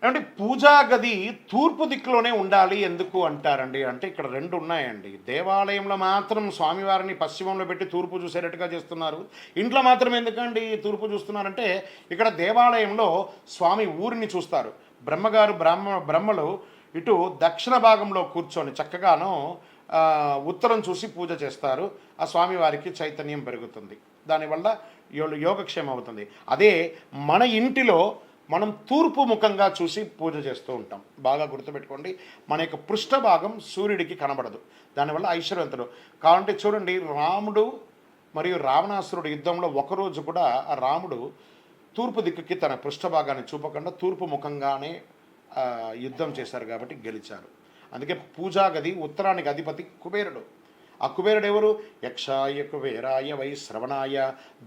ఏమంటే పూజా గది తూర్పు దిక్కులోనే ఉండాలి ఎందుకు అంటారండి అంటే ఇక్కడ రెండు ఉన్నాయండి. దేవాలయంలో మాత్రం స్వామివారిని పశ్చిమంలో పెట్టి తూర్పు చూసేటట్టుగా చేస్తున్నారు. ఇంట్లో మాత్రం ఎందుకండి తూర్పు చూస్తున్నారంటే ఇక్కడ దేవాలయంలో స్వామి ఊరిని చూస్తారు. బ్రహ్మగారు బ్రహ్మలు ఇటు దక్షిణ భాగంలో కూర్చొని చక్కగాను ఉత్తరం చూసి పూజ చేస్తారు. ఆ స్వామివారికి చైతన్యం పెరుగుతుంది, దానివల్ల యోగక్షేమం అవుతుంది. అదే మన ఇంటిలో మనం తూర్పు ముఖంగా చూసి పూజ చేస్తూ ఉంటాం. బాగా గుర్తుపెట్టుకోండి, మన యొక్క పృష్ఠభాగం సూర్యుడికి కనబడదు, దానివల్ల ఐశ్వర్యవంతుడు కావాలంటే చూడండి. రాముడు మరియు రావణాసురుడు యుద్ధంలో ఒకరోజు కూడా ఆ రాముడు తూర్పు దిక్కుకి తన పృష్ఠభాగాన్ని చూపకుండా తూర్పు ముఖంగానే యుద్ధం చేశారు కాబట్టి గెలిచారు. అందుకే పూజా గది ఉత్తరానికి అధిపతి కుబేరుడు. ఆ కుబేరుడు ఎవరు? యక్షాయ కుబేరాయ వై శ్రవణాయ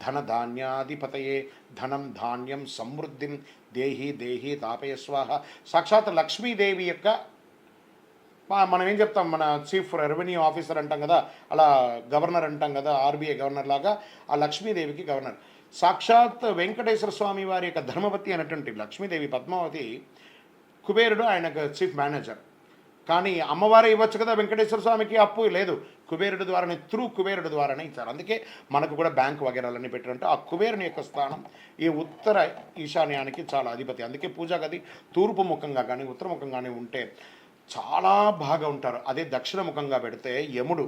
ధనధాన్యాధిపతయే ధనం ధాన్యం సమృద్ధిం దేహి దేహి తాపయ స్వాహ. సాక్షాత్ లక్ష్మీదేవి యొక్క, మనం ఏం చెప్తాం, మన చీఫ్ రెవెన్యూ ఆఫీసర్ అంటాం కదా, అలా గవర్నర్ అంటాం కదా, ఆర్బీఐ గవర్నర్ లాగా ఆ లక్ష్మీదేవికి గవర్నర్. సాక్షాత్ వెంకటేశ్వర స్వామి వారి యొక్క ధర్మపతి అనేటువంటి లక్ష్మీదేవి పద్మావతి, కుబేరుడు ఆయనకు చీఫ్ మేనేజర్. కానీ అమ్మవారే ఇవ్వచ్చు కదా వెంకటేశ్వర స్వామికి, అప్పు లేదు, కుబేరుడు ద్వారానే, కుబేరుడు ద్వారానే ఇచ్చారు. అందుకే మనకు కూడా బ్యాంకు వగేరాలన్నీ పెట్టారంటే ఆ కుబేరుని యొక్క స్థానం ఈ ఉత్తర ఈశాన్యానికి చాలా అధిపతి. అందుకే పూజా గది తూర్పు ముఖంగా కానీ ఉత్తరముఖంగా కానీ ఉంటే చాలా బాగా ఉంటారు. అదే దక్షిణ ముఖంగా పెడితే యముడు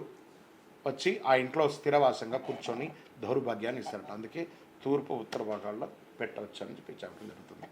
వచ్చి ఆ ఇంట్లో స్థిరవాసంగా కూర్చొని దౌర్భాగ్యాన్ని ఇస్తారట. అందుకే తూర్పు ఉత్తర భాగాల్లో పెట్టవచ్చు అని చెప్పి చెప్పడం జరుగుతుంది.